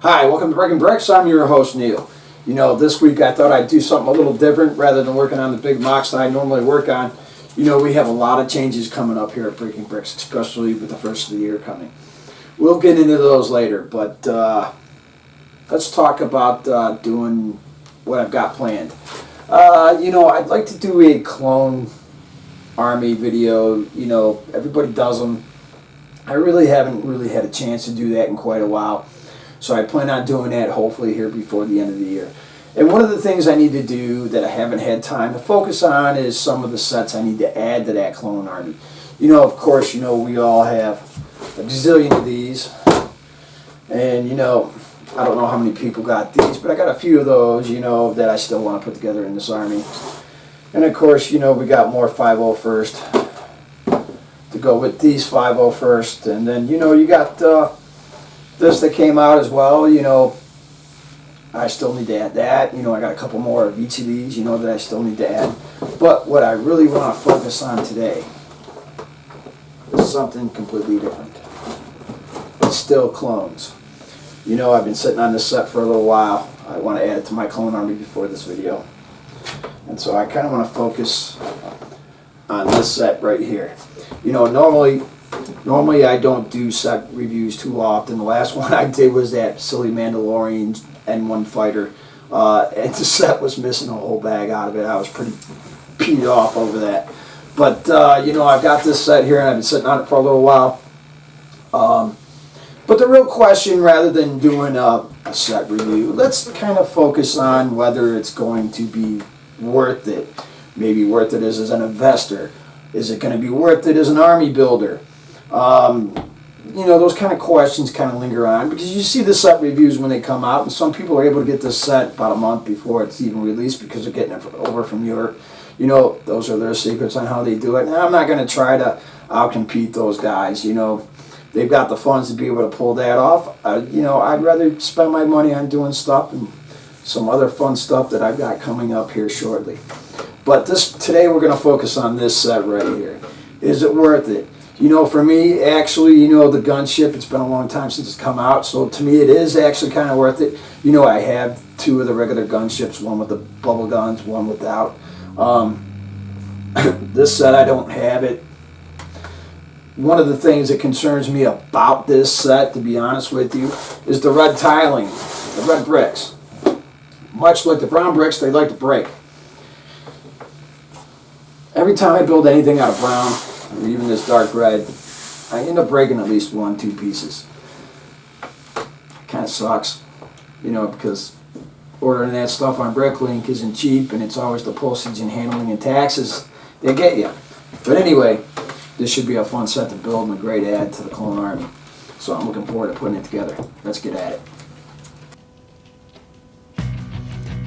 Hi, welcome to Breaking Bricks. I'm your host, Neil. You know, this week I thought I'd do something a little different rather than working on the big mocks that I normally work on. You know, we have a lot of changes coming up here at Breaking Bricks, especially with the first of the year coming. We'll get into those later, but let's talk about doing what I've got planned. You know, I'd like to do a clone army video. You know, everybody does them. I really haven't had a chance to do that in quite a while. So I plan on doing that hopefully here before the end of the year. And one of the things I need to do that I haven't had time to focus on is some of the sets I need to add to that clone army. You know, of course, you know, we all have a gazillion of these. And, you know, I don't know how many people got these, but I got a few of those, you know, that I still want to put together in this army. And, of course, you know, we got more 501st to go with these 501st. And then, you know, you got this that came out as well. You know, I still need to add that. You know, I got a couple more of each of these, you know, that I still need to add. But what I really want to focus on today is something completely different. It's still clones. You know, I've been sitting on this set for a little while. I want to add it to my clone army before this video. And so I kind of want to focus on this set right here. You know, normally I don't do set reviews too often. The last one I did was that silly Mandalorian N1 fighter. And the set was missing a whole bag out of it. I was pretty peed off over that. But, you know, I've got this set here and I've been sitting on it for a little while. But the real question, rather than doing a set review, let's kind of focus on whether it's going to be worth it. Maybe worth it as an investor. Is it going to be worth it as an army builder? You know, those kind of questions kind of linger on because you see the set reviews when they come out, and some people are able to get this set about a month before it's even released because they're getting it over from Europe. You know, those are their secrets on how they do it. And I'm not going to try to outcompete those guys. You know, they've got the funds to be able to pull that off. You know, I'd rather spend my money on doing stuff and some other fun stuff that I've got coming up here shortly. But today we're going to focus on this set right here. Is it worth it? You know, for me, actually, you know, the gunship, it's been a long time since it's come out, so to me it is actually kind of worth it. You know, I have two of the regular gunships, one with the bubble guns, one without. This set, I don't have it. One of the things that concerns me about this set, to be honest with you, is the red tiling, the red bricks. Much like the brown bricks, they like to break. Every time I build anything out of brown, or even this dark red, I end up breaking at least 1-2 pieces. Kind of sucks, you know, because ordering that stuff on Bricklink isn't cheap, and it's always the postage and handling and taxes they get you. But anyway, this should be a fun set to build and a great add to the clone army. So I'm looking forward to putting it together. Let's get at it.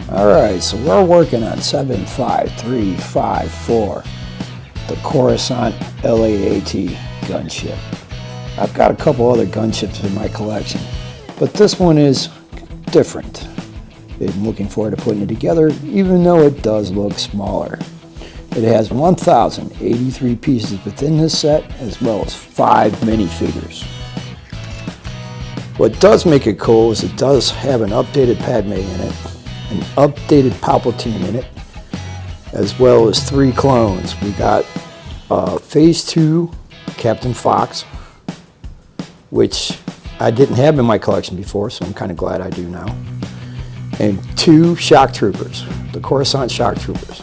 Alright, so we're working on 75354, the Coruscant LAAT gunship. I've got a couple other gunships in my collection, but this one is different. I'm looking forward to putting it together, even though it does look smaller. It has 1,083 pieces within this set, as well as 5 minifigures. What does make it cool is it does have an updated Padme in it, an updated Palpatine in it, as well as 3 clones. We got Phase 2 Captain Fox, which I didn't have in my collection before, so I'm kind of glad I do now, and 2 Shock Troopers, the Coruscant Shock Troopers.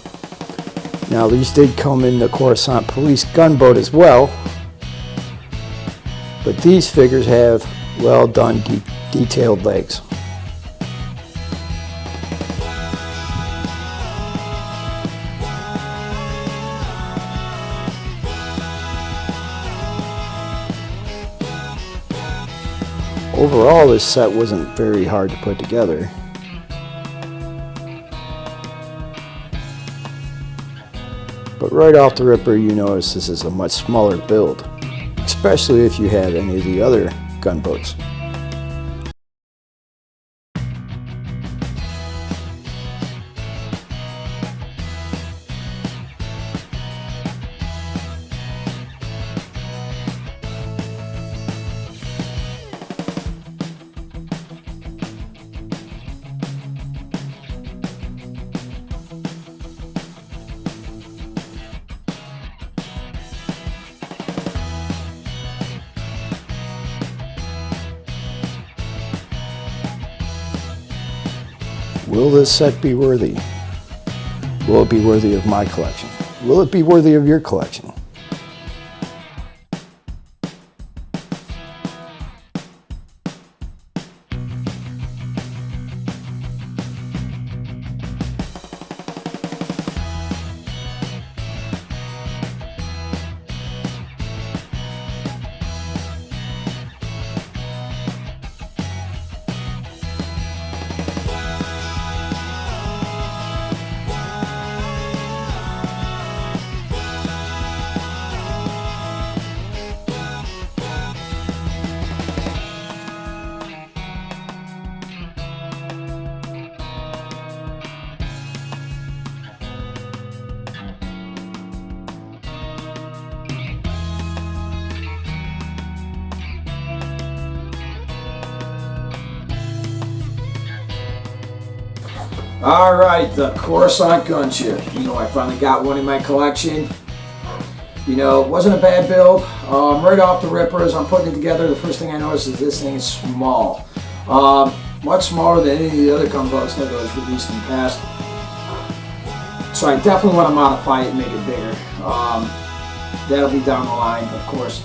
Now these did come in the Coruscant Police gunboat as well, but these figures have well done detailed legs. Overall, this set wasn't very hard to put together. But right off the ripper, you notice this is a much smaller build, especially if you have any of the other gunboats. Will this set be worthy? Will it be worthy of my collection? Will it be worthy of your collection? All right, the Coruscant gunship. I finally got one in my collection. It wasn't a bad build. Right off the ripper, as I'm putting it together, the first thing I noticed is this thing is small. Much smaller than any of the other gunboats that was released in the past. So I definitely want to modify it and make it bigger. That'll be down the line, of course.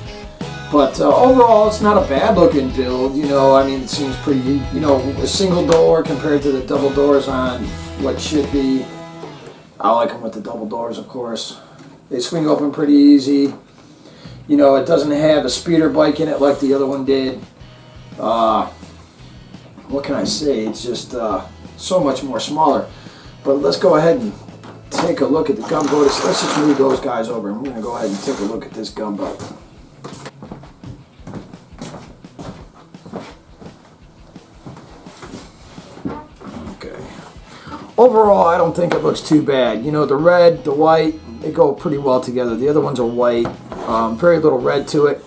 But overall, it's not a bad looking build. It seems pretty, a single door compared to the double doors on what should be. I like them with the double doors, of course. They swing open pretty easy. It doesn't have a speeder bike in it like the other one did. What can I say? It's just so much more smaller. But let's go ahead and take a look at the gunboat. Let's just move those guys over, and we're going to go ahead and take a look at this gunboat. Overall, I don't think it looks too bad. The red, the white, they go pretty well together. The other ones are white, very little red to it.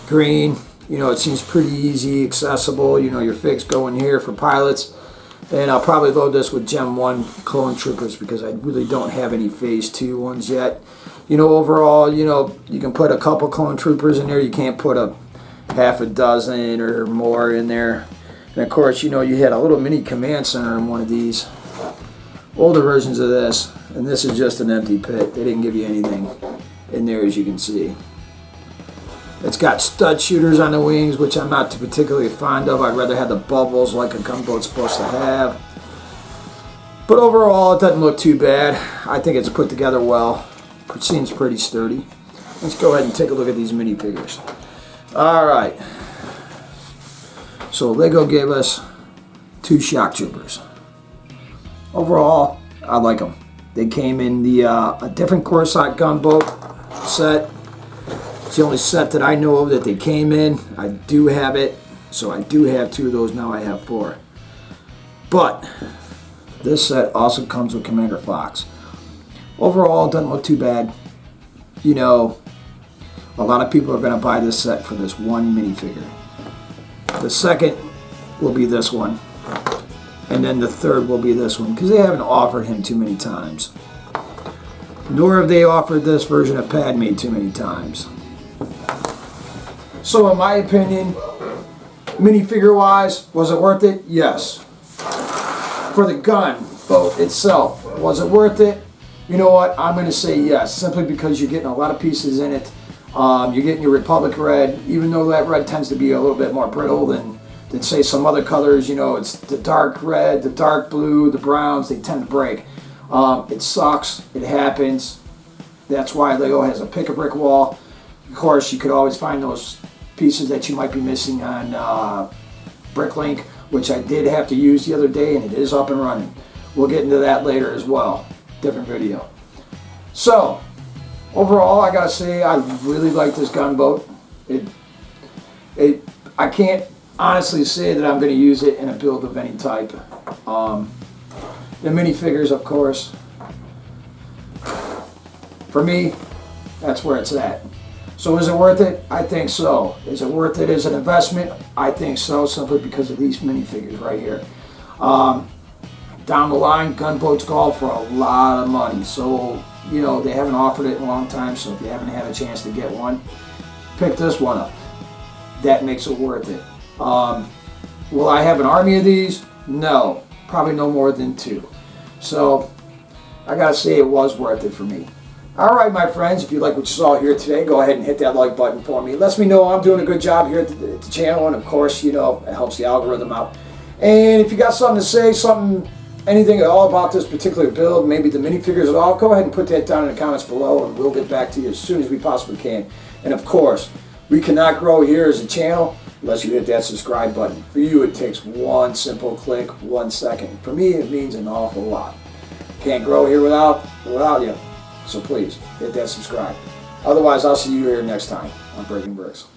Green, it seems pretty easy, accessible. Your figs go in here for pilots. And I'll probably load this with Gen 1 clone troopers because I really don't have any Phase 2 ones yet. Overall, you can put a couple clone troopers in there. You can't put a half a dozen or more in there. And of course, you had a little mini command center in one of these. Older versions of this, and this is just an empty pit. They didn't give you anything in there, as you can see. It's got stud shooters on the wings, which I'm not particularly fond of. I'd rather have the bubbles like a gunboat's supposed to have. But overall, it doesn't look too bad. I think it's put together well. It seems pretty sturdy. Let's go ahead and take a look at these minifigures. All right. So Lego gave us 2 shock troopers. Overall, I like them. They came in a different Coruscant gunboat set. It's the only set that I know of that they came in. I do have it, so I do have 2 of those. Now I have 4. But this set also comes with Commander Fox. Overall, it doesn't look too bad. A lot of people are going to buy this set for this one minifigure. The second will be this one. And then the third will be this one, because they haven't offered him too many times. Nor have they offered this version of Padme too many times. So in my opinion, minifigure wise, was it worth it? Yes. For the gunboat itself, was it worth it? You know what, I'm going to say yes, simply because you're getting a lot of pieces in it. You're getting your Republic red, even though that red tends to be a little bit more brittle than say some other colors. It's the dark red, the dark blue, the browns, they tend to break. It sucks, it happens. That's why Lego has a pick a brick wall. Of course, you could always find those pieces that you might be missing on Bricklink, which I did have to use the other day, and it is up and running. We'll get into that later as well, different video. So, overall, I gotta say, I really like this gunboat. I can't honestly say that I'm going to use it in a build of any type. The minifigures, of course, for me, that's where it's at. So is it worth it? I think so. Is it worth it as an investment? I think so, simply because of these minifigures right here. Down the line, gunboats call for a lot of money. So, they haven't offered it in a long time, so if you haven't had a chance to get one, pick this one up. That makes it worth it. Will I have an army of these? No. probably no more than 2. So I gotta say it was worth it for me. Alright my friends, if you like what you saw here today, go ahead and hit that like button for me. It lets me know I'm doing a good job here at the channel, and of course, you know, it helps the algorithm out. And if you got something to say, anything at all about this particular build, maybe the minifigures at all, go ahead and put that down in the comments below, and we'll get back to you as soon as we possibly can. And of course, we cannot grow here as a channel unless you hit that subscribe button. For you, it takes one simple click, 1 second. For me, it means an awful lot. Can't grow here without you. So please, hit that subscribe. Otherwise, I'll see you here next time on Breaking Bricks.